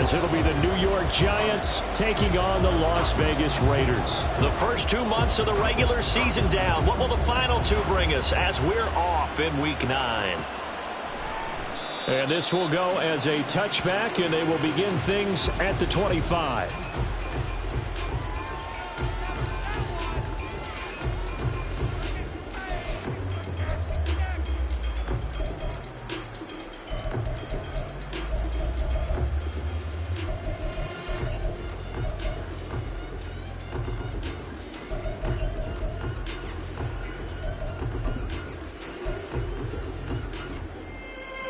as it'll be the New York Giants taking on the Las Vegas Raiders. The first 2 months of the regular season down. What will the final 2 bring us as we're off in Week 9? And this will go as a touchback, and they will begin things at the 25.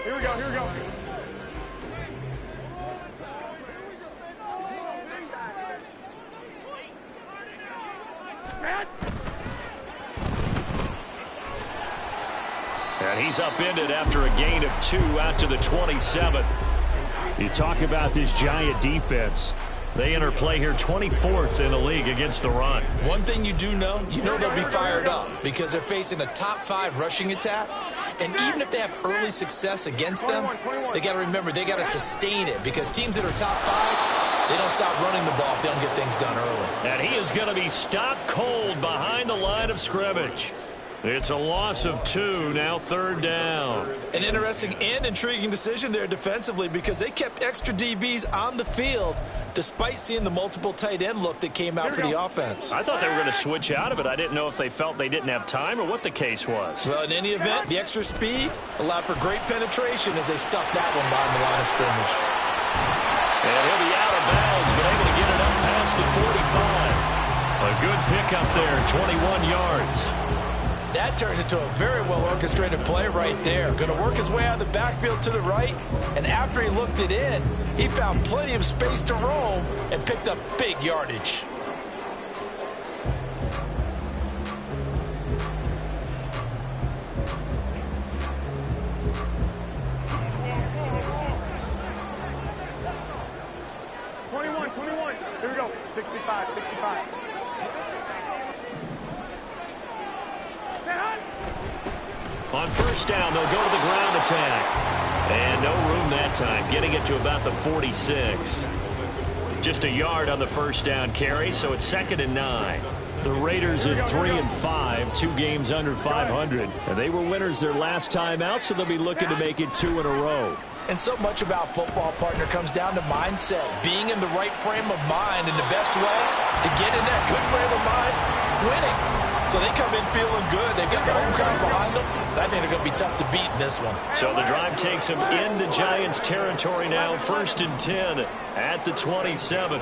Here we go. And he's upended after a gain of 2 out to the 27. You talk about this Giant defense. They enter play here 24th in the league against the run. One thing you do know, they'll be fired up because they're facing a top 5 rushing attack. And even if they have early success against them, they got to remember they got to sustain it because teams that are top 5, they don't stop running the ball if they don't get things done early. And he is going to be stopped cold behind the line of scrimmage. It's a loss of 2, now 3rd down. An interesting and intriguing decision there defensively because they kept extra DBs on the field despite seeing the multiple tight end look that came out for the offense. I thought they were going to switch out of it. I didn't know if they felt they didn't have time or what the case was. Well, in any event, the extra speed allowed for great penetration as they stuffed that one behind the line of scrimmage. And he'll be out of bounds, but able to get it up past the 45. A good pickup there, 21 yards. That turned into a very well-orchestrated play right there. Going to work his way out of the backfield to the right, and after he looked it in, he found plenty of space to roam and picked up big yardage. Here we go. 65. On first down, they'll go to the ground attack. And no room that time, getting it to about the 46. Just a yard on the first down carry, so it's 2nd and 9. The Raiders at 3 and 5, 2 games under 500. And they were winners their last time out, so they'll be looking to make it 2 in a row. And so much about football, partner, comes down to mindset. Being in the right frame of mind, and the best way to get in that good frame of mind, winning. So they come in feeling good. They've got the home crowd behind them. I think they're going to be tough to beat in this one. So the drive takes them into Giants territory now. 1st and 10 at the 27.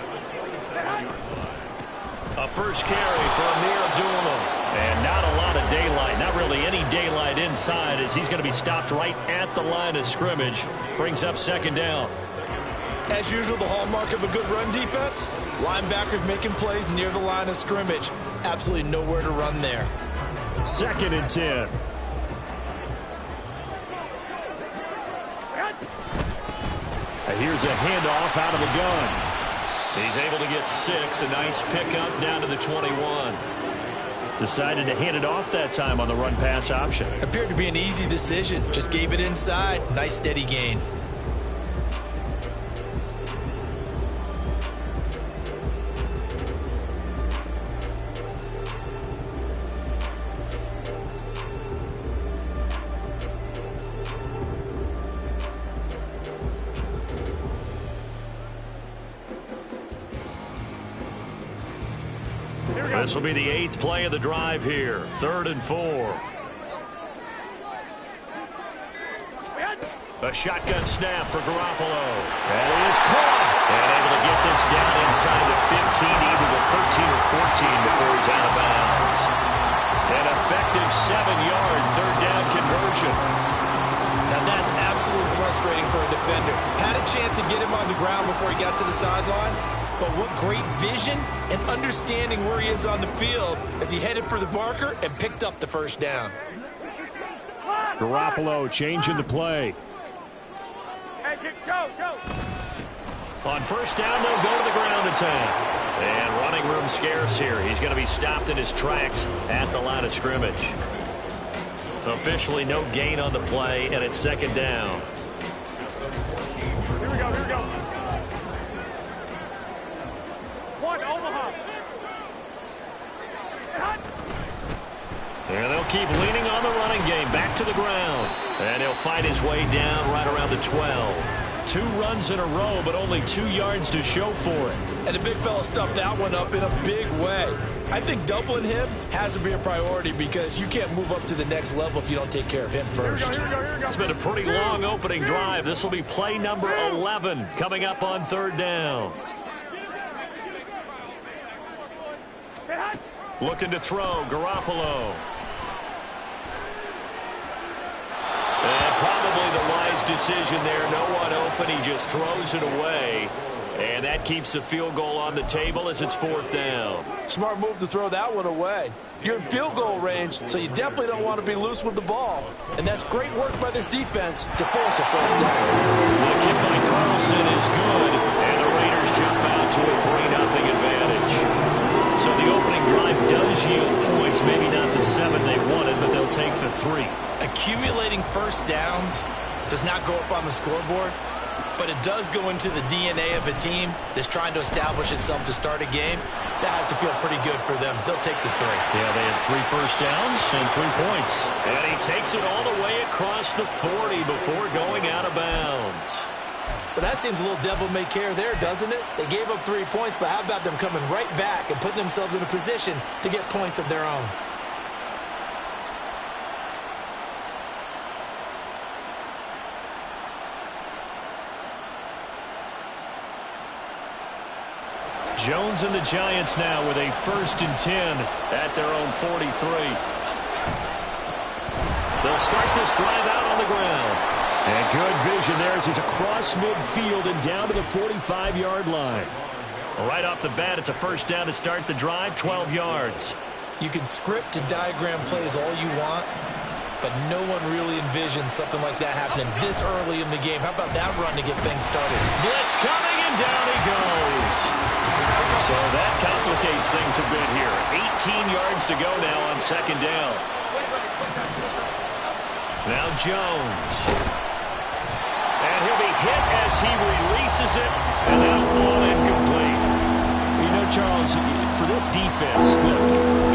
A first carry for Ameer Abdullah. And not a lot of daylight. Not really any daylight inside as he's going to be stopped right at the line of scrimmage. Brings up 2nd down. As usual, the hallmark of a good run defense, linebackers making plays near the line of scrimmage. Absolutely nowhere to run there. 2nd and 10. And here's a handoff out of the gun. He's able to get 6. A nice pickup down to the 21. Decided to hand it off that time on the run-pass option. Appeared to be an easy decision. Just gave it inside. Nice steady gain. This will be the 8th play of the drive here. 3rd and 4. A shotgun snap for Garoppolo. And he is caught. And able to get this down inside the 15, either the 13 or 14 before he's out of bounds. An effective 7-yard 3rd down conversion. Now that's absolutely frustrating for a defender. Had a chance to get him on the ground before he got to the sideline. But what great vision and understanding where he is on the field as he headed for the marker and picked up the first down. Garoppolo changing the play. Hey, go. On first down, they'll go to the ground attack. And running room scarce here. He's going to be stopped in his tracks at the line of scrimmage. Officially no gain on the play, and it's 2nd down. Here we go. keep leaning on the running game. Back to the ground. And he'll fight his way down right around the 12. 2 runs in a row, but only 2 yards to show for it. And the big fella stuffed that one up in a big way. I think doubling him has to be a priority because you can't move up to the next level if you don't take care of him first. It's been a pretty long opening drive. This will be play number 11 coming up on 3rd down. Looking to throw, Garoppolo. And probably the wise decision there. No one open. He just throws it away. And that keeps the field goal on the table as it's 4th down. Smart move to throw that one away. You're in field goal range, so you definitely don't want to be loose with the ball. And that's great work by this defense to force a 4th down. The kick by Carlson is good. And the Raiders jump out to a 3-0 advantage. So the opening drive does yield points. Maybe not the 7 they wanted, but they'll take the 3. Accumulating first downs does not go up on the scoreboard, but it does go into the DNA of a team that's trying to establish itself to start a game. That has to feel pretty good for them. They'll take the 3. Yeah, they had 3 first downs and 3 points. And he takes it all the way across the 40 before going out of bounds. But that seems a little devil-may-care there, doesn't it? They gave up 3 points, but how about them coming right back and putting themselves in a position to get points of their own? Jones and the Giants now with a 1st and 10 at their own 43. They'll start this drive out on the ground. And good vision there as he's across midfield and down to the 45-yard line. Right off the bat, it's a 1st down to start the drive, 12 yards. You can script and diagram plays all you want, but no one really envisions something like that happening this early in the game. How about that run to get things started? Blitz coming, and down he goes. So that complicates things a bit here. 18 yards to go now on 2nd down. Now Jones. And he'll be hit as he releases it, and that'll fall incomplete. You know, Charles, for this defense, look,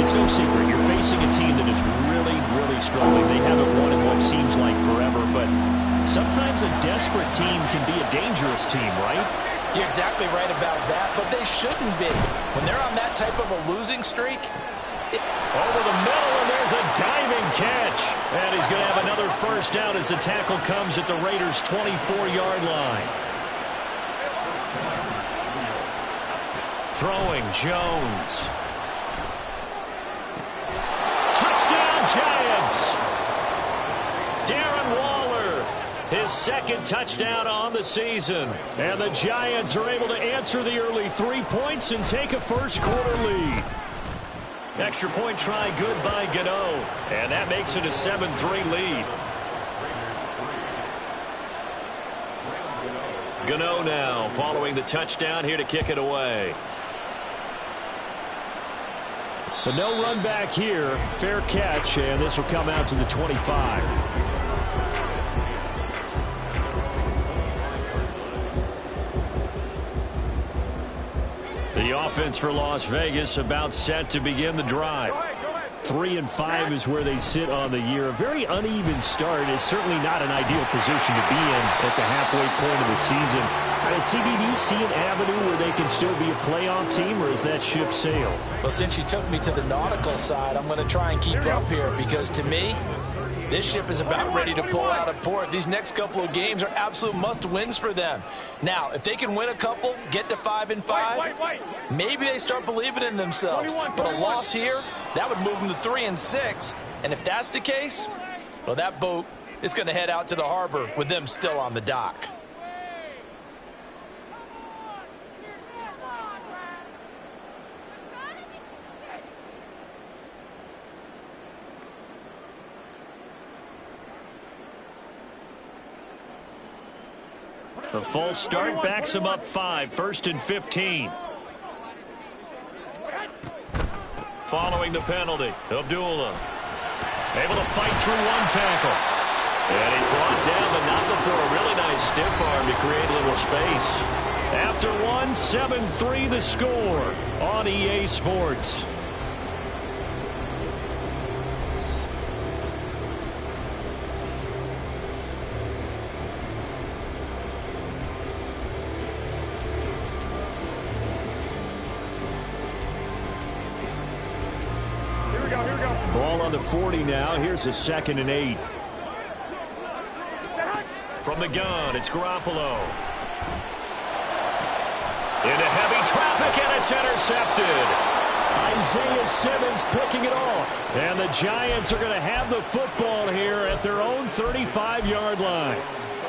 it's no secret. You're facing a team that is really, really struggling. They haven't won in what seems like forever, but sometimes a desperate team can be a dangerous team, right? You're exactly right about that, but they shouldn't be. When they're on that type of a losing streak, over the middle, and there's a diving catch. And he's going to have another 1st down as the tackle comes at the Raiders' 24-yard line. Throwing, Jones. Touchdown, Giants! Darren Waller, his 2nd touchdown on the season. And the Giants are able to answer the early 3 points and take a 1st quarter lead. Extra point try good by Gano. And that makes it a 7-3 lead. Gano now following the touchdown here to kick it away. But no run back here. Fair catch, and this will come out to the 25. The offense for Las Vegas about set to begin the drive. 3-5 is where they sit on the year. A very uneven start is certainly not an ideal position to be in at the halfway point of the season. CB, do you see an avenue where they can still be a playoff team, or is that ship sailed? Well, since you took me to the nautical side, I'm going to try and keep up here because to me, this ship is about ready to pull out of port. These next couple of games are absolute must-wins for them. Now, if they can win a couple, get to 5-5, maybe they start believing in themselves. But a loss here, that would move them to 3-6. And if that's the case, well, that boat is going to head out to the harbor with them still on the dock. The false start backs him up 5, 1st and 15. Following the penalty, Abdullah able to fight through one tackle. And he's brought down, but not before a really nice stiff arm to create a little space. After one, 7-3 the score on EA Sports. Ball on the 40 now. Here's a 2nd and 8. From the gun, it's Garoppolo. Into heavy traffic, and it's intercepted. Isaiah Simmons picking it off. And the Giants are going to have the football here at their own 35-yard line.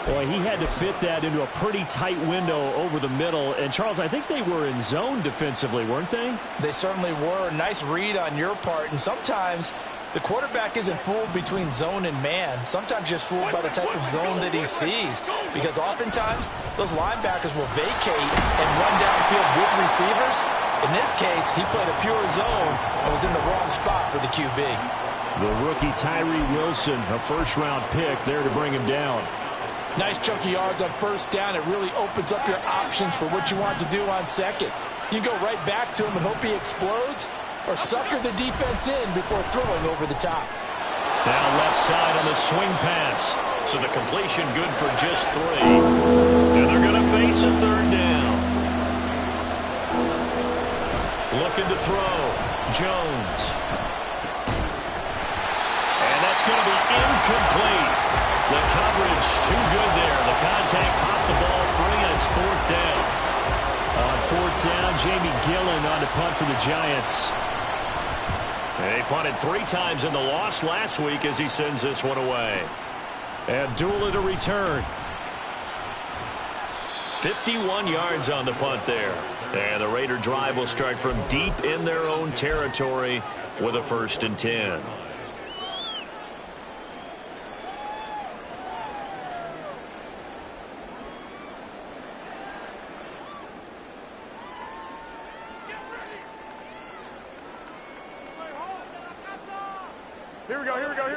Boy, he had to fit that into a pretty tight window over the middle. And, Charles, I think they were in zone defensively, weren't they? They certainly were. Nice read on your part. And sometimes the quarterback isn't fooled between zone and man. Sometimes just fooled by the type of zone that he sees. Because oftentimes, those linebackers will vacate and run downfield with receivers. In this case, he played a pure zone and was in the wrong spot for the QB. The rookie Tyree Wilson, a first-round pick there to bring him down. Nice chunky yards on first down. It really opens up your options for what you want to do on second. You go right back to him and hope he explodes, or sucker the defense in before throwing over the top. Now left side on the swing pass. So the completion good for just 3. And they're going to face a 3rd down. Looking to throw. Jones. And that's going to be incomplete. The coverage too good there. The contact popped the ball free, and it's 4th down. On 4th down, Jamie Gillen on to punt for the Giants. They punted 3 times in the loss last week as he sends this one away. Abdullah to return. 51 yards on the punt there. And the Raider drive will start from deep in their own territory with a 1st and 10.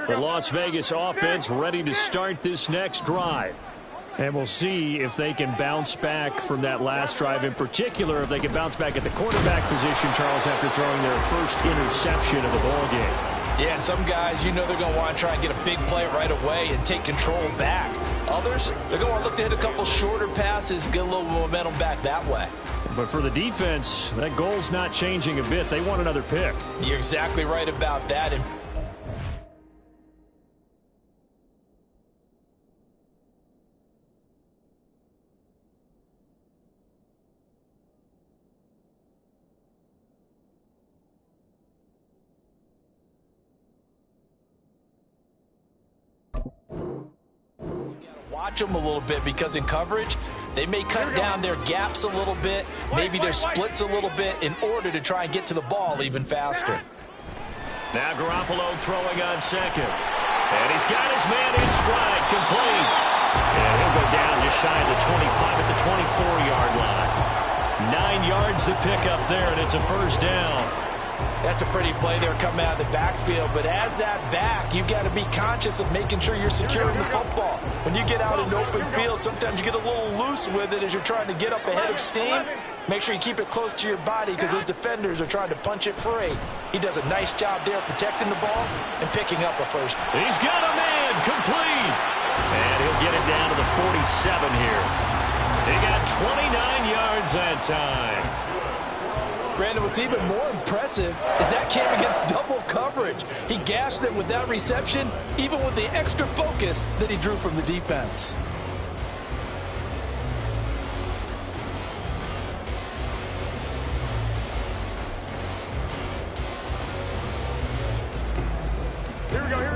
The Las Vegas offense ready to start this next drive. And we'll see if they can bounce back from that last drive. In particular, if they can bounce back at the quarterback position, Charles, after throwing their first interception of the ball game. Yeah, and some guys, you know they're going to want to try and get a big play right away and take control back. Others, they're going to look to hit a couple shorter passes, get a little momentum back that way. But for the defense, that goal's not changing a bit. They want another pick. You're exactly right about that. And watch them a little bit, because in coverage, they may cut down their gaps a little bit, maybe their splits a little bit, in order to try and get to the ball even faster. Now Garoppolo throwing on 2nd. And he's got his man in stride, complete. And he'll go down just shy of the 25 at the 24-yard line. 9 yards to pick up there, and it's a 1st down. That's a pretty play there coming out of the backfield. But as that back, you've got to be conscious of making sure you're securing the football. When you get out in open field, sometimes you get a little loose with it as you're trying to get up ahead of steam. Make sure you keep it close to your body, because those defenders are trying to punch it free. He does a nice job there protecting the ball and picking up a 1st. He's got a man, complete. And he'll get it down to the 47 here. He got 29 yards that time. Brandon, what's even more impressive is that came against double coverage. He gashed them with that reception, even with the extra focus that he drew from the defense.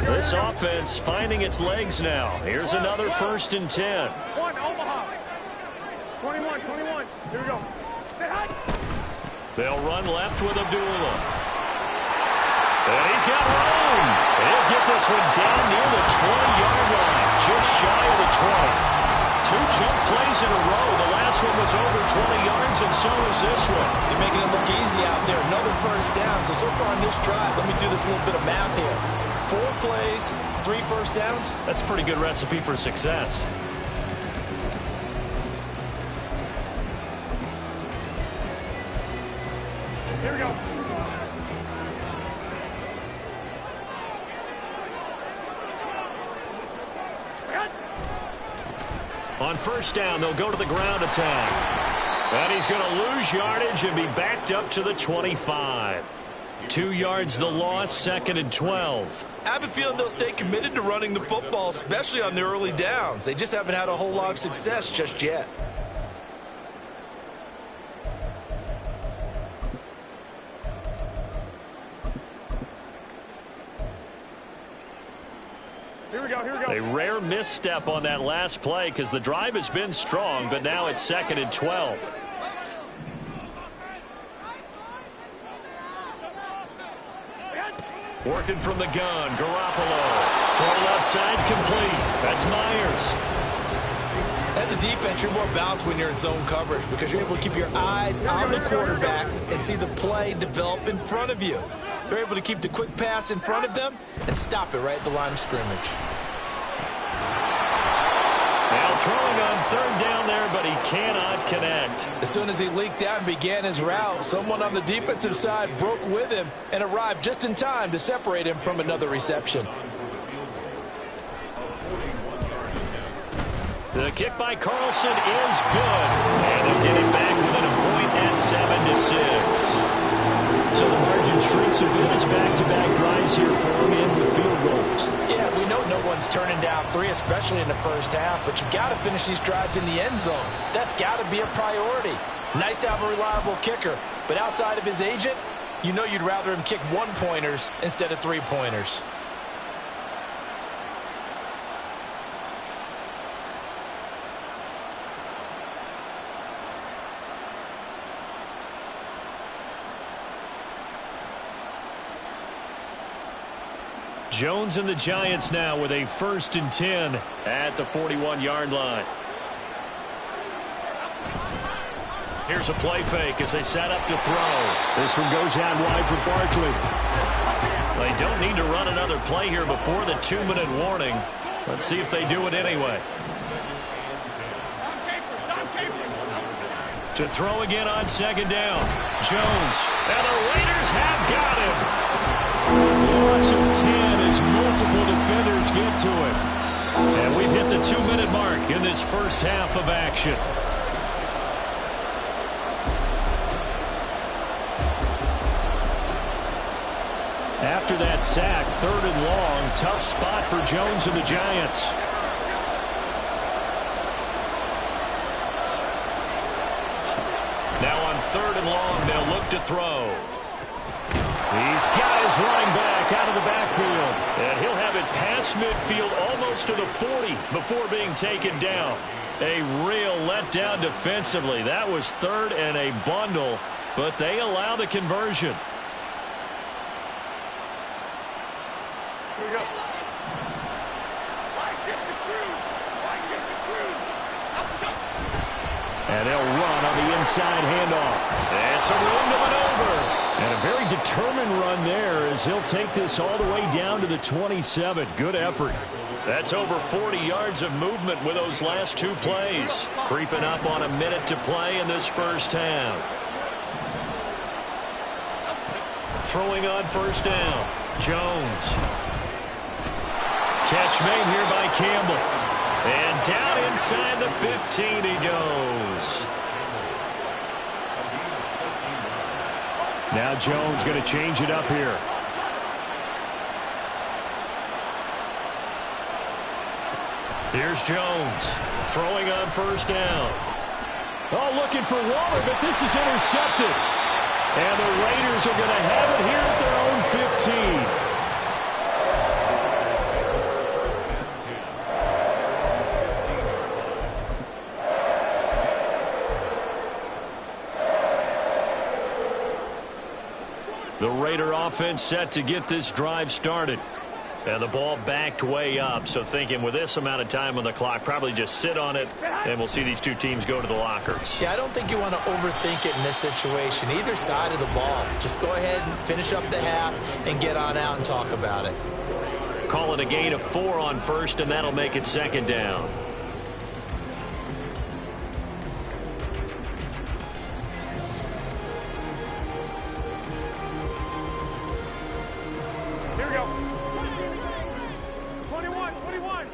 This offense finding its legs now. Here's another 1st and 10. 1, Omaha. 21. Here we go. They'll run left with Abdullah. And he's got room. He'll get this one down near the 20-yard line, just shy of the 20. 2 jump plays in a row. The last one was over 20 yards, and so is this one. They're making it look easy out there. Another 1st down. So far on this drive, let me do this little bit of math here. 4 plays, 3 1st downs. That's a pretty good recipe for success. Here we go. On 1st down, they'll go to the ground attack. And he's going to lose yardage and be backed up to the 25. 2 yards the loss, 2nd and 12. I have a feeling they'll stay committed to running the football, especially on the early downs. They just haven't had a whole lot of success just yet. Here we go, here we go. A rare misstep on that last play because the drive has been strong, but now it's 2nd and 12. Working from the gun, Garoppolo. Throw left side, complete. That's Myers. As a defense, you're more balanced when you're in zone coverage because you're able to keep your eyes on the quarterback and see the play develop in front of you. They're able to keep the quick pass in front of them and stop it right at the line of scrimmage. Now throwing on 3rd down there, but he cannot connect. As soon as he leaked out and began his route, someone on the defensive side broke with him and arrived just in time to separate him from another reception. The kick by Carlson is good. And they'll get it back within a point at 7-6. So the margin shrinks a bit as back-to-back drives here for him in with field goals. Yeah, we know no one's turning down 3, especially in the first half, but you've got to finish these drives in the end zone. That's got to be a priority. Nice to have a reliable kicker, but outside of his agent, you know you'd rather him kick 1-pointers instead of 3-pointers. Jones and the Giants now with a 1st and 10 at the 41-yard line. Here's a play fake as they set up to throw. This one goes out wide for Barkley. They don't need to run another play here before the 2-minute warning. Let's see if they do it anyway. To throw again on 2nd down. Jones. And the Raiders have got him. Loss of 10 as multiple defenders get to it. And we've hit the 2-minute mark in this first half of action. After that sack, 3rd and long, tough spot for Jones and the Giants. Now on 3rd and long, they'll look to throw. He's got his running back out of the backfield. And he'll have it past midfield almost to the 40 before being taken down. A real letdown defensively. That was 3rd and a bundle, but they allow the conversion. Here we go. And they'll run on the inside handoff. And some room to maneuver. And a very determined run there as he'll take this all the way down to the 27. Good effort. That's over 40 yards of movement with those last 2 plays. Creeping up on a minute to play in this first half. Throwing on 1st down. Jones. Catch made here by Campbell. And down inside the 15 he goes. Now Jones going to change it up here. Here's Jones throwing on 1st down. Oh, looking for Waller, but this is intercepted. And the Raiders are going to have it here at their own 15. The Raider offense set to get this drive started. And the ball backed way up, so thinking with this amount of time on the clock, probably just sit on it, and we'll see these 2 teams go to the lockers. Yeah, I don't think you want to overthink it in this situation, either side of the ball. Just go ahead and finish up the half and get on out and talk about it. Call it a gain of 4 on 1st, and that'll make it 2nd down. Here we go. 21.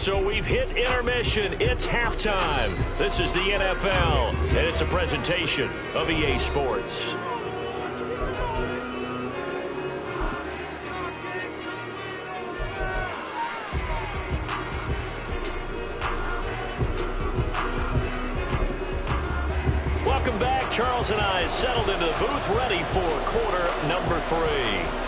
So we've hit intermission. It's halftime. This is the NFL, and it's a presentation of EA Sports. Welcome back. Charles and I settled into the booth, ready for quarter number 3.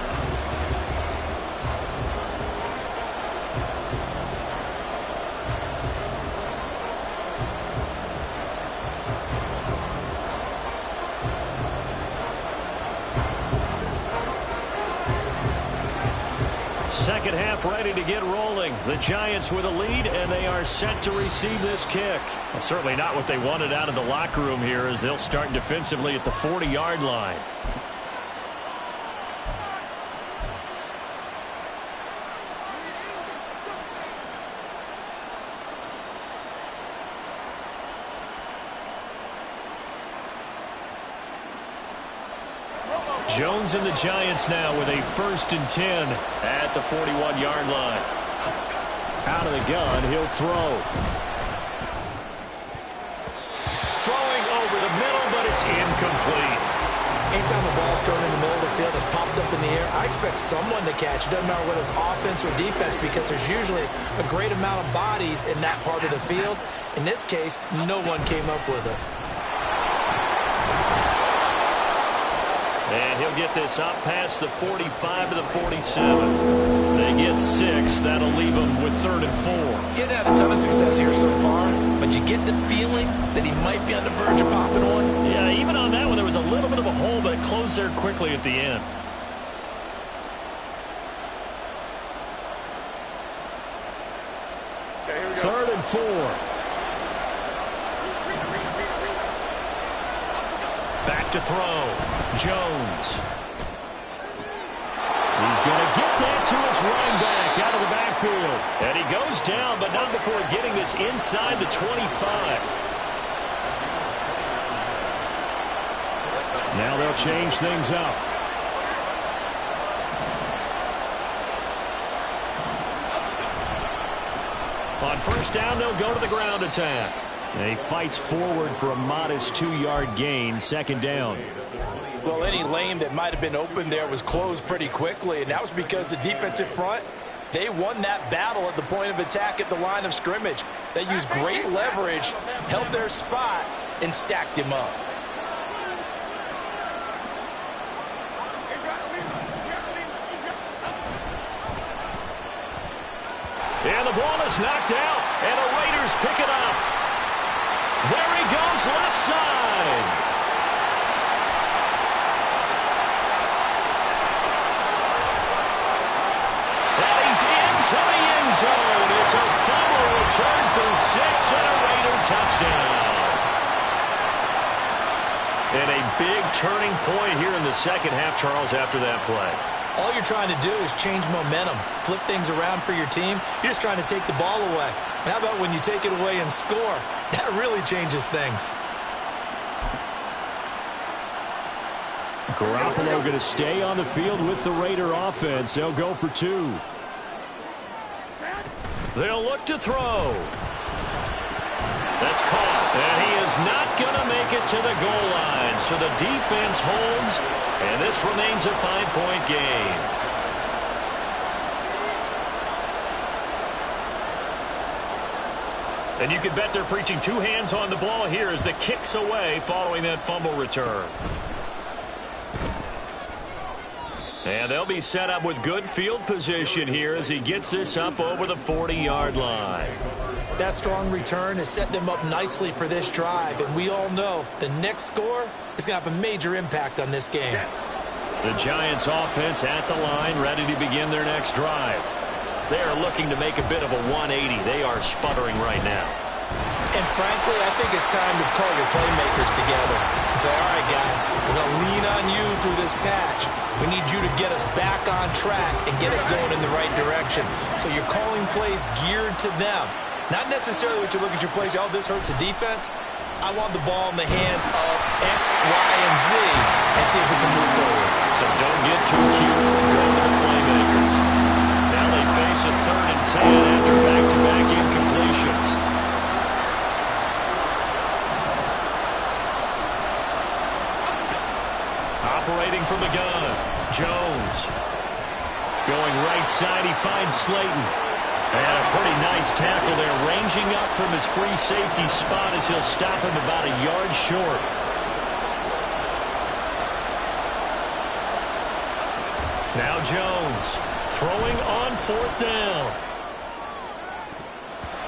Second half ready to get rolling. The Giants with a lead, and they are set to receive this kick. Well, certainly not what they wanted out of the locker room here, as they'll start defensively at the 40-yard line. Jones and the Giants now with a 1st and 10 at the 41-yard line. Out of the gun, he'll throw. Throwing over the middle, but it's incomplete. Anytime the ball's thrown in the middle of the field, it's popped up in the air, I expect someone to catch. It doesn't matter whether it's offense or defense, because there's usually a great amount of bodies in that part of the field. In this case, no one came up with it. And he'll get this up past the 45 to the 47. They get 6. That'll leave them with 3rd and 4. Getting had a ton of success here so far, but you get the feeling that he might be on the verge of popping one. Yeah, even on that one, there was a little bit of a hole, but it closed there quickly at the end. Okay, here we go. 3rd and 4. Back to throw. Jones. He's going to get that to his running back out of the backfield. And he goes down, but not before getting this inside the 25. Now they'll change things up. On 1st down, they'll go to the ground attack. And he fights forward for a modest 2-yard gain, 2nd down. Well, any lane that might have been open there was closed pretty quickly, and that was because the defensive front, they won that battle at the point of attack at the line of scrimmage. They used great leverage, held their spot, and stacked him up. And the ball is knocked out, and the Raiders pick it up. There he goes, left side. And he's into the end zone. It's a fumble return for 6 and a Raider touchdown. And a big turning point here in the second half, Charles, after that play. All you're trying to do is change momentum, flip things around for your team. You're just trying to take the ball away. How about when you take it away and score? That really changes things. Garoppolo going to stay on the field with the Raider offense. They'll go for 2. They'll look to throw. That's caught, and he is not going to make it to the goal line. So the defense holds, and this remains a 5-point game. And you can bet they're preaching 2 hands on the ball here as the kick's away following that fumble return. And they'll be set up with good field position here as he gets this up over the 40-yard line. That strong return has set them up nicely for this drive, and we all know the next score is going to have a major impact on this game. The Giants offense at the line, ready to begin their next drive. They are looking to make a bit of a 180. They are sputtering right now. And frankly, I think it's time to call your playmakers together and say, all right, guys, we're going to lean on you through this patch. We need you to get us back on track and get us going in the right direction. So you're calling plays geared to them. Not necessarily what you look at your plays, oh, this hurts the defense. I want the ball in the hands of X, Y, and Z and see if we can move forward. So don't get too cute. Go to the playmakers. Now they face a 3rd and 10 after back-to-back from the gun. Jones. Going right side, he finds Slayton. And a pretty nice tackle there, ranging up from his free safety spot as he'll stop him about a yard short. Now Jones throwing on 4th down.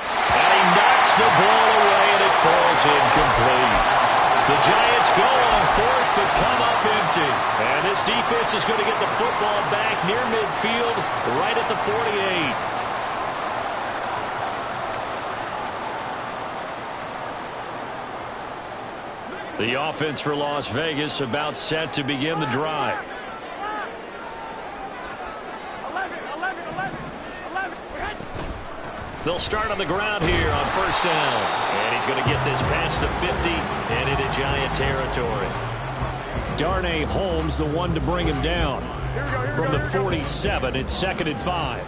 And he knocks the ball away, and it falls incomplete. The Giants go on 4th, but come up empty. And this defense is going to get the football back near midfield, right at the 48. The offense for Las Vegas about set to begin the drive. 11. They'll start on the ground here on 1st down. And he's going to get this past the 50 and into Giant territory. Darnay Holmes, the one to bring him down. From the 47, it's 2nd and 5.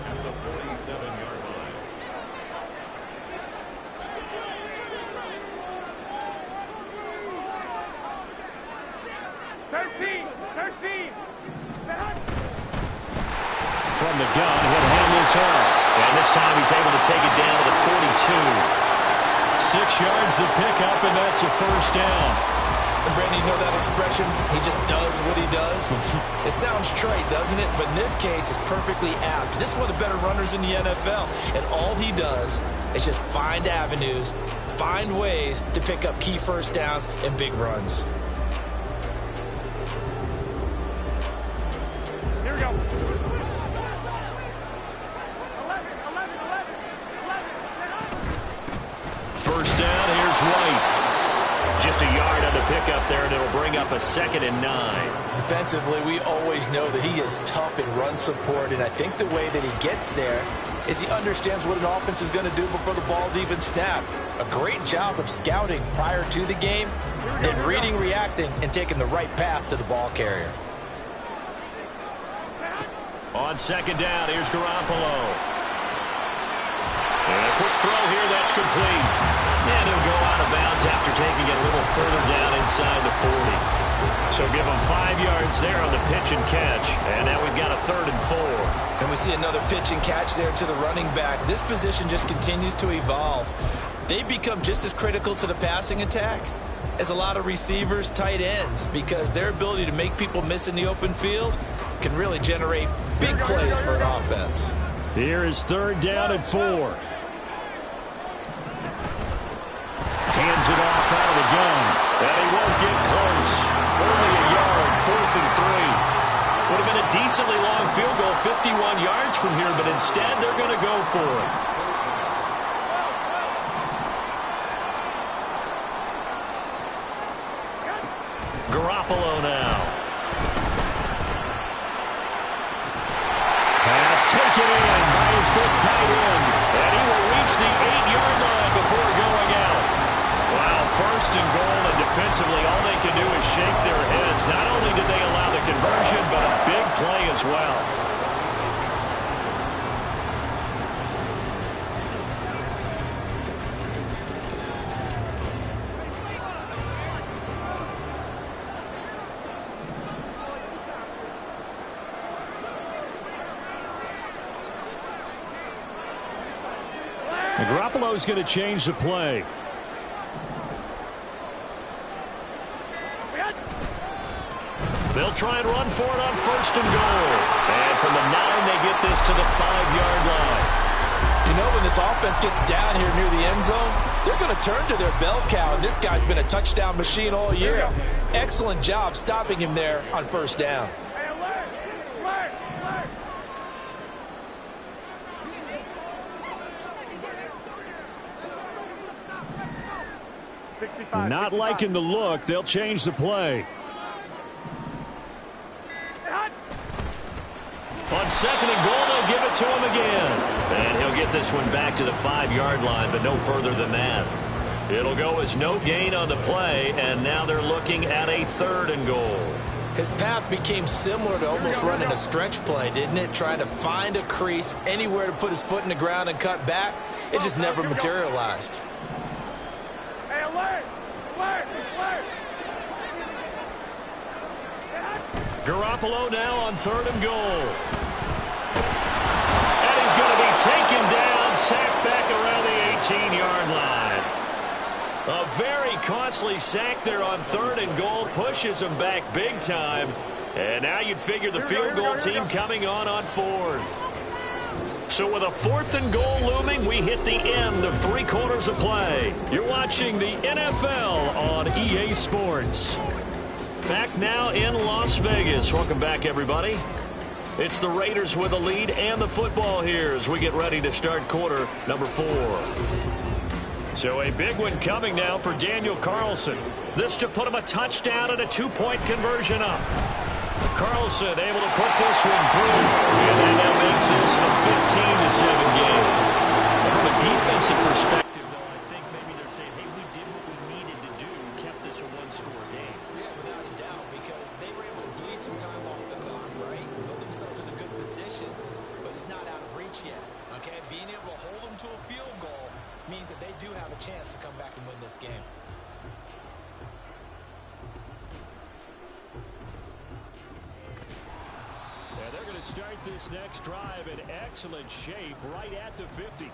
From the gun, he'll hand this off. And this time he's able to take it down to the 42. 6 yards the pickup, and that's a 1st down. And Brandon, you know that expression? He just does what he does. It sounds trite, doesn't it? But in this case, it's perfectly apt. This is one of the better runners in the NFL. And all he does is just find avenues, find ways to pick up key 1st downs and big runs. Here we go. 1st down, here's White. Just a yard on the pickup there, and it'll bring up a 2nd and 9. Defensively, we always know that he is tough in run support, and I think the way that he gets there is he understands what an offense is going to do before the ball's even snapped. A great job of scouting prior to the game, then reading, reacting, and taking the right path to the ball carrier. On 2nd down, here's Garoppolo. And a quick throw here, that's complete. And he'll go out of bounds after taking it a little further down inside the 40. So give him 5 yards there on the pitch and catch. And now we've got a 3rd and 4. And we see another pitch and catch there to the running back. This position just continues to evolve. They become just as critical to the passing attack as a lot of receivers, tight ends, because their ability to make people miss in the open field can really generate big plays for an offense. Here is 3rd down and 4. Hands it off out of the gun. And he won't get close. Only a yard, 4th and 3. Would have been a decently long field goal, 51 yards from here, but instead they're going to go for it. Garoppolo now. Pass taken in by his big tight end. And he will reach the 8-yard line before going out. Wow, 1st and goal, and defensively all they can do is shake their heads. Not only did they allow the conversion, but a big play as well. Garoppolo's going to change the play. They'll try and run for it on 1st and goal. And from the 9, they get this to the 5-yard line. You know, when this offense gets down here near the end zone, they're going to turn to their bell cow, and this guy's been a touchdown machine all year. Excellent job stopping him there on 1st down. Not liking the look. They'll change the play. On 2nd and goal, they'll give it to him again. And he'll get this one back to the 5-yard line, but no further than that. It'll go as no gain on the play, and now they're looking at a 3rd and goal. His path became similar to almost running a stretch play, didn't it? Trying to find a crease, anywhere to put his foot in the ground and cut back. It just never materialized. Hey, alert! Alert! Alert! Garoppolo now on 3rd and goal. And he's going to be taken down, sacked back around the 18-yard line. A very costly sack there on 3rd and goal, pushes him back big time. And now you'd figure the field goal team coming on 4th. So with a 4th and goal looming, we hit the end of 3 quarters of play. You're watching the NFL on EA Sports. Back now in Las Vegas. Welcome back, everybody. It's the Raiders with the lead and the football here as we get ready to start quarter number 4. So a big one coming now for Daniel Carlson. This to put him a touchdown and a 2-point conversion up. Carlson able to put this one through. And that now makes this a 15-7 game. From a defensive perspective, though, I think maybe they're saying, hey, we did what we needed to do, kept this a 1-score game. Yeah, without a doubt, because they were able to bleed some time off the clock, right? Put themselves in a good position, but it's not out of reach yet. Okay, being able to hold them to a field goal means that they do have a chance to come back and win this game. Start this next drive in excellent shape right at the 50.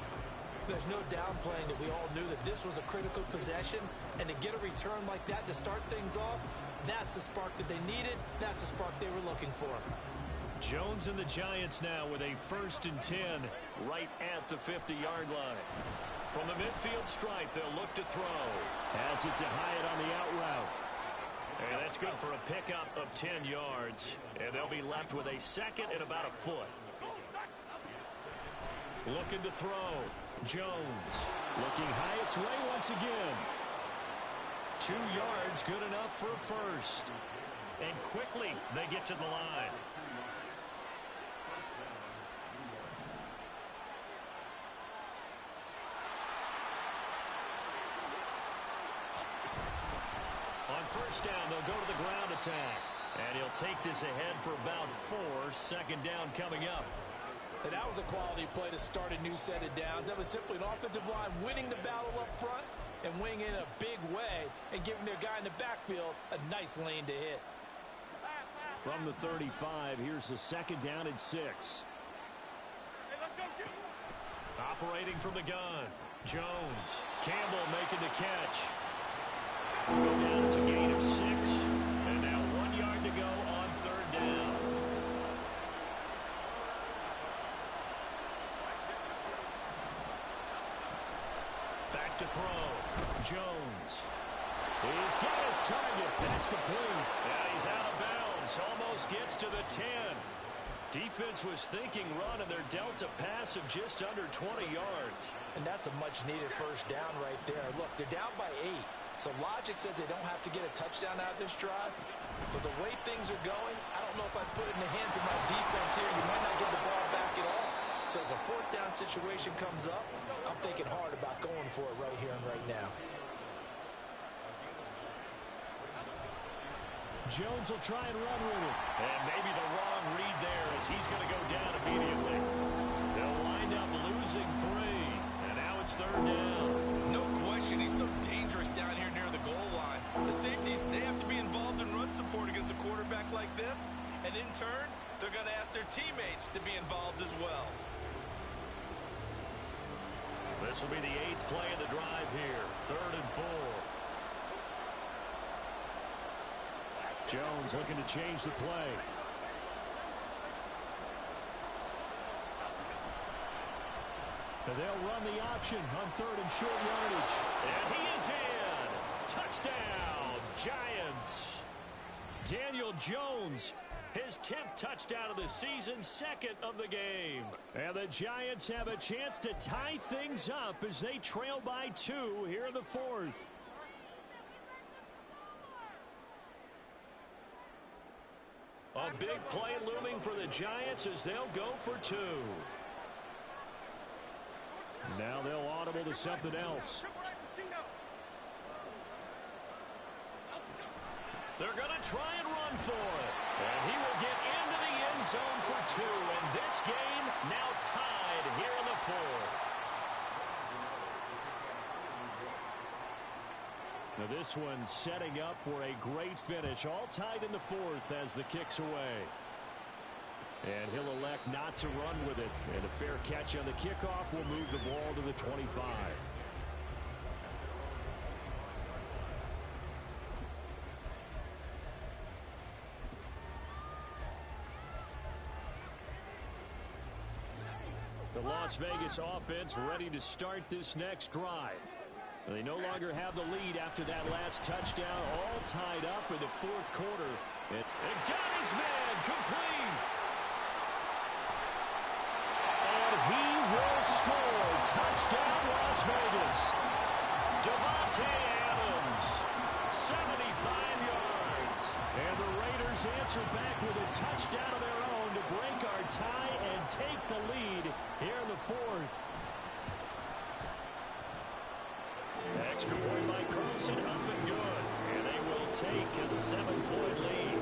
There's no downplaying that we all knew that this was a critical possession, and to get a return like that to start things off, that's the spark that they needed. That's the spark they were looking for. Jones and the Giants now with a 1st and 10 right at the 50-yard line. From the midfield stripe, they'll look to throw. Has it to Hyatt on the out route. And that's good for a pickup of 10 yards. And they'll be left with a 2nd and about a foot. Looking to throw. Jones. Looking Hyatt's way once again. 2 yards, good enough for a 1st. And quickly they get to the line. On 1st down, they'll go to the ground attack. And he'll take this ahead for about 4. 2nd down coming up. And that was a quality play to start a new set of downs. That was simply an offensive line winning the battle up front and winning in a big way and giving their guy in the backfield a nice lane to hit. From the 35, here's the 2nd down and 6. Operating from the gun. Jones. Campbell making the catch. Go down to a gain of 6. And now 1 yard to go on 3rd down. Back to throw. Jones. He's got his target. That's complete. Yeah, he's out of bounds. Almost gets to the 10. Defense was thinking run, and they're dealt a pass of just under 20 yards. And that's a much-needed 1st down right there. Look, they're down by 8. So logic says they don't have to get a touchdown out of this drive. But the way things are going, I don't know if I put it in the hands of my defense here. You might not get the ball back at all. So if a 4th down situation comes up, I'm thinking hard about going for it right here and right now. Jones will try and run with it. And maybe the wrong read there as he's going to go down immediately. They'll wind up losing 3. And now it's 3rd down. No question, he's so dangerous down here near the goal line. The safeties, they have to be involved in run support against a quarterback like this. And in turn, they're going to ask their teammates to be involved as well. This will be the 8th play of the drive here. 3rd and 4. Jones looking to change the play. And they'll run the option on 3rd and short yardage. And he is in. Touchdown, Giants. Daniel Jones, his 10th touchdown of the season, 2nd of the game. And the Giants have a chance to tie things up as they trail by 2 here in the 4th. A big play looming for the Giants as they'll go for 2. Now they'll audible to something else. They're going to try and run for it. And he will get into the end zone for 2. And this game now tied here in the 4th. Now this one setting up for a great finish. All tied in the fourth as the kick's away. And he'll elect not to run with it. And a fair catch on the kickoff will move the ball to the 25. The Las Vegas offense ready to start this next drive. They no longer have the lead after that last touchdown, all tied up in the fourth quarter. And got his man complete. And he will score. Touchdown, Las Vegas. Davante Adams, 75 yards. And the Raiders answer back with a touchdown of their own to break our tie and take the lead here in the fourth. Extra point by Carlson, up and good. And they will take a 7-point lead.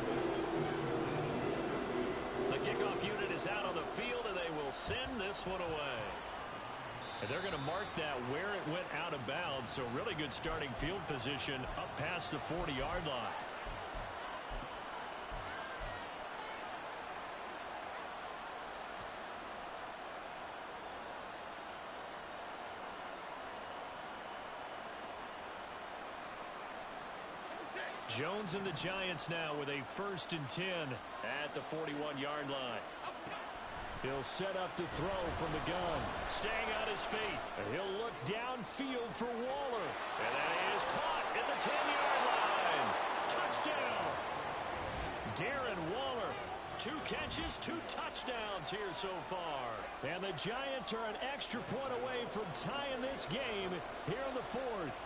The kickoff unit is out on the field, and they will send this one away. And they're going to mark that where it went out of bounds, so really good starting field position up past the 40-yard line. Jones and the Giants now with a 1st and 10 at the 41-yard line. He'll set up to throw from the gun. Staying on his feet. And he'll look downfield for Waller. And that is caught at the 10-yard line. Touchdown. Darren Waller. 2 catches, 2 touchdowns here so far. And the Giants are an extra point away from tying this game here in the fourth.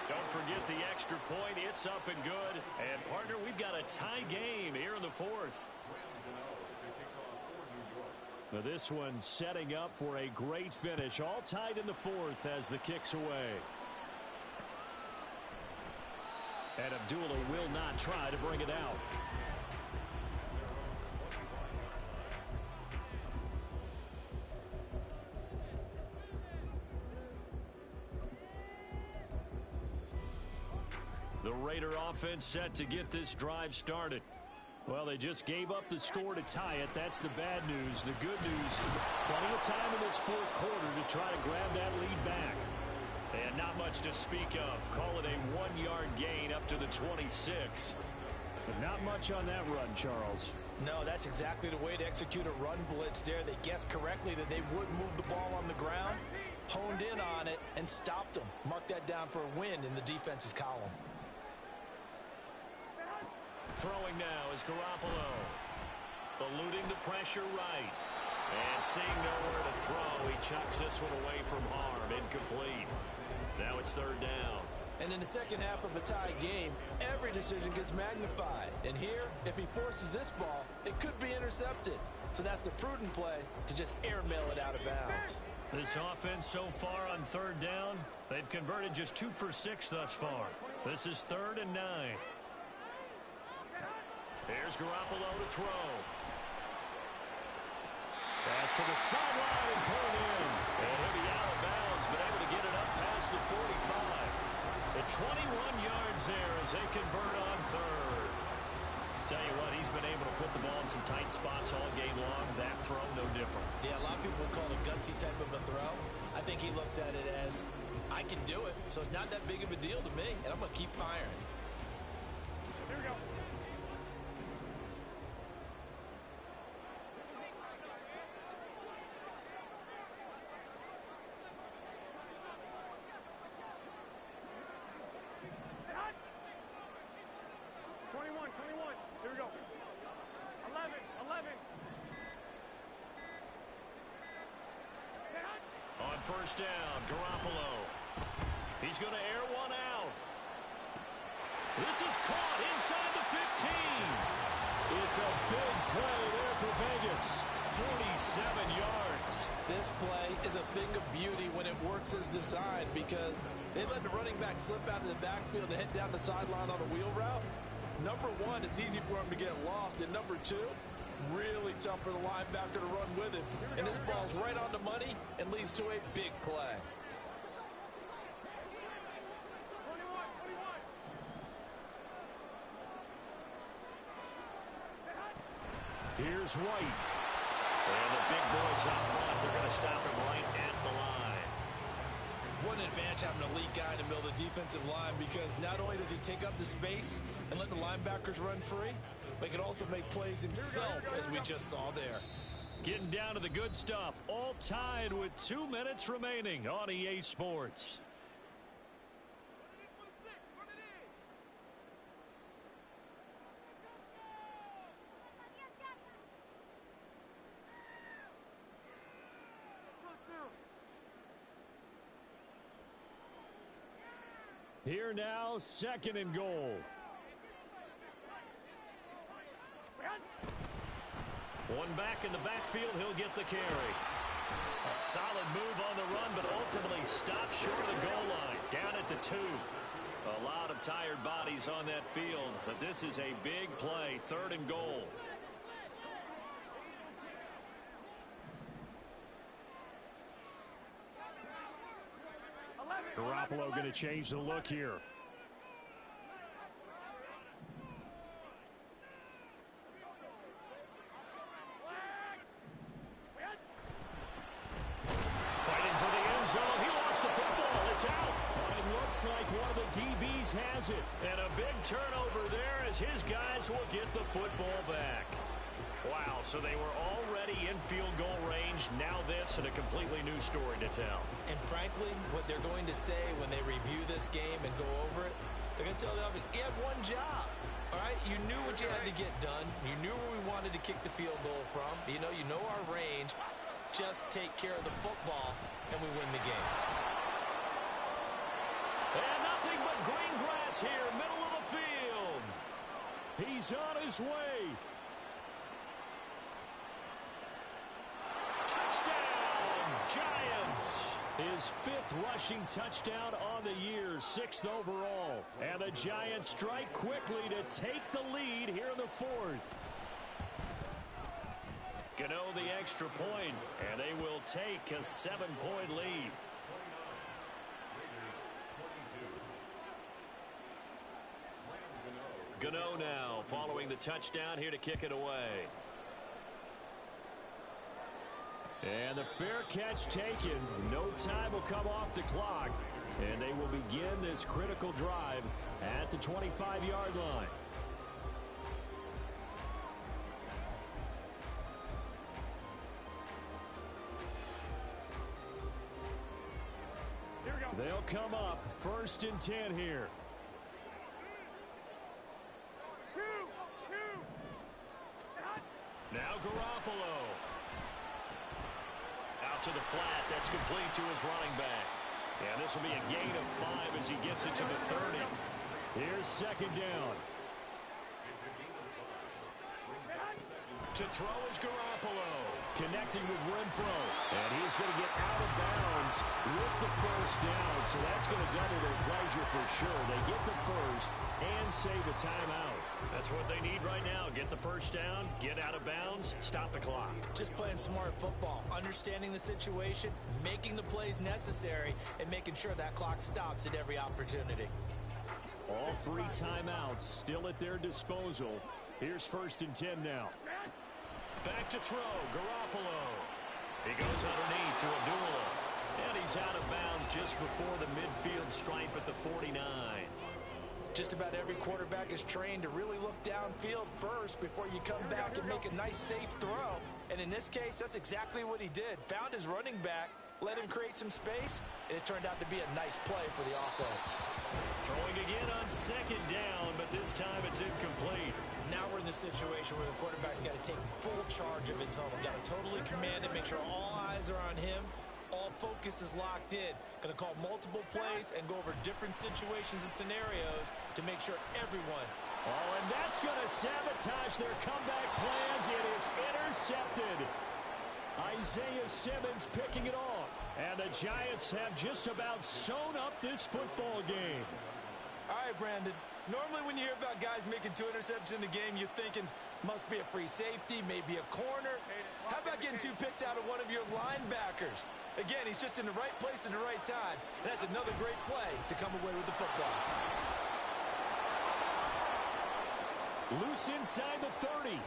Don't forget the extra point. It's up and good. And, partner, we've got a tie game here in the fourth. Now this one setting up for a great finish. All tied in the fourth as the kick's away. And Abdullah will not try to bring it out. The Raider offense set to get this drive started. Well, they just gave up the score to tie it. That's the bad news. The good news, plenty of time in this fourth quarter to try to grab that lead back. And not much to speak of. Call it a 1-yard gain up to the 26. But not much on that run, Charles. No, that's exactly the way to execute a run blitz there. They guessed correctly that they would move the ball on the ground, honed in on it, and stopped them. Mark that down for a win in the defense's column. Throwing now is Garoppolo. Eluding the pressure right. And seeing nowhere to throw, he chucks this one away from harm. Incomplete. Now it's 3rd down. And in the second half of the tie game, every decision gets magnified. And here, if he forces this ball, it could be intercepted. So that's the prudent play to just airmail it out of bounds. This offense so far on 3rd down, they've converted just 2 for 6 thus far. This is 3rd and 9. Here's Garoppolo to throw. Pass to the sideline and pulled in. And he'll be out of bounds, but able to get it up past the 45. The 21 yards there as they convert on 3rd. Tell you what, he's been able to put the ball in some tight spots all game long. That throw, no different. Yeah, a lot of people would call it a gutsy type of a throw. I think he looks at it as, I can do it, so it's not that big of a deal to me, and I'm going to keep firing. Here we go. Here we go. 11. On 1st down, Garoppolo. He's going to air one out. This is caught inside the 15. It's a big play there for Vegas. 47 yards. This play is a thing of beauty when it works as designed because they let the running back slip out of the backfield and head down the sideline on a wheel route. Number one, it's easy for him to get lost. And number two, really tough for the linebacker to run with it. And this ball's right on the money and leads to a big play. Here's White. And the big boys up front, they're going to stop him right at the line. What an advantage having an elite guy in the middle of the defensive line, because not only does he take up the space and let the linebackers run free, but he can also make plays himself, as we just saw there. Getting down to the good stuff, all tied with 2 minutes remaining on EA Sports. Here now, 2nd and goal. One back in the backfield, he'll get the carry. A solid move on the run, but ultimately stopped short of the goal line, down at the 2. A lot of tired bodies on that field, but this is a big play, 3rd and goal. Garoppolo going to change the look here. Fighting for the end zone. He lost the football. It's out. But it looks like one of the DBs has it. And a big turnover there as his guys will get the football back. Wow, so they were already in field goal range. Now this and a completely new story to tell. And frankly, what they're going to say when they review this game and go over it, they're going to tell the offense, you had one job. All right, you knew what you had to get done. You knew where we wanted to kick the field goal from. You know our range. Just take care of the football, and we win the game. And nothing but green grass here, middle of the field. He's on his way. Touchdown, Giants. His 5th rushing touchdown on the year, 6th overall. And the Giants strike quickly to take the lead here in the 4th. Gano the extra point, and they will take a 7-point lead. Gano now following the touchdown here to kick it away. And the fair catch taken. No time will come off the clock. And they will begin this critical drive at the 25-yard line. Here we go. They'll come up 1st and 10 here. 2. Now Garoppolo. Out to the flat. That's complete to his running back. And this will be a gain of 5 as he gets it to the 30. Here's 2nd down. To throw is Garoppolo. Connecting with Renfro. And he's going to get out of bounds with the 1st down. So that's going to double their pleasure for sure. They get the 1st and save a timeout. That's what they need right now. Get the 1st down, get out of bounds, stop the clock. Just playing smart football, understanding the situation, making the plays necessary, and making sure that clock stops at every opportunity. All 3 timeouts still at their disposal. Here's 1st and 10 now. Back to throw, Garoppolo. He goes underneath to Abdullah. And he's out of bounds just before the midfield stripe at the 49. Just about every quarterback is trained to really look downfield first before you come back and make a nice, safe throw. And in this case, that's exactly what he did. Found his running back, let him create some space, and it turned out to be a nice play for the offense. Throwing again on 2nd down, but this time it's incomplete. Now we're in the situation where the quarterback's got to take full charge of his home. Got to totally command it, make sure all eyes are on him. All focus is locked in. Going to call multiple plays and go over different situations and scenarios to make sure everyone. Oh, and that's going to sabotage their comeback plans. It is intercepted. Isaiah Simmons picking it off. And the Giants have just about sewn up this football game. All right, Brandon. Normally when you hear about guys making 2 interceptions in the game, you're thinking must be a free safety, maybe a corner. How about getting 2 picks out of one of your linebackers? Again, he's just in the right place at the right time. And that's another great play to come away with the football. Loose inside the 30.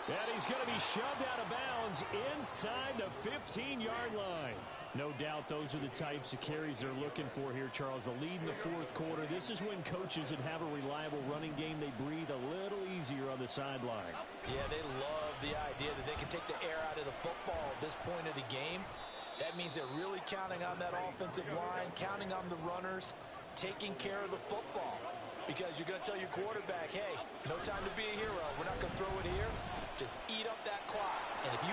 And he's going to be shoved out of bounds inside the 15-yard line. No doubt those are the types of carries they're looking for here, Charles. The lead in the fourth quarter. This is when coaches that have a reliable running game, they breathe a little easier on the sideline. Yeah, they love the idea that they can take the air out of the football at this point of the game. That means they're really counting on that offensive line, counting on the runners, taking care of the football. Because you're going to tell your quarterback, hey, no time to be a hero. We're not going to throw it here. Just eat up that clock. And he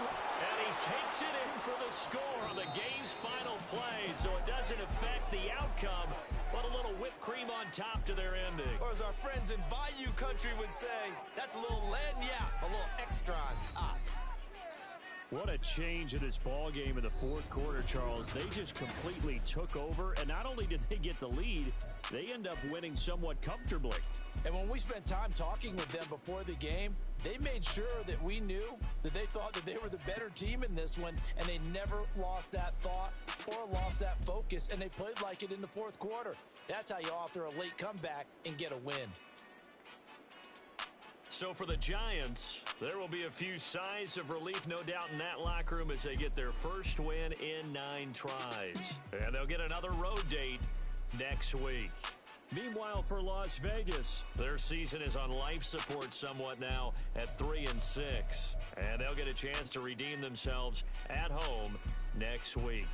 takes it in for the score on the game's final play, so it doesn't affect the outcome, but a little whipped cream on top to their ending. Or as our friends in Bayou Country would say, that's a little lagniappe, a little extra on top. What a change in this ball game in the fourth quarter, Charles. They just completely took over, and not only did they get the lead, they end up winning somewhat comfortably. And when we spent time talking with them before the game, they made sure that we knew that they thought that they were the better team in this one, and they never lost that thought or lost that focus, and they played like it in the fourth quarter. That's how you author a late comeback and get a win. So for the Giants, there will be a few sighs of relief, no doubt, in that locker room as they get their first win in 9 tries. And they'll get another road date next week. Meanwhile, for Las Vegas, their season is on life support somewhat now at 3-6. And they'll get a chance to redeem themselves at home next week.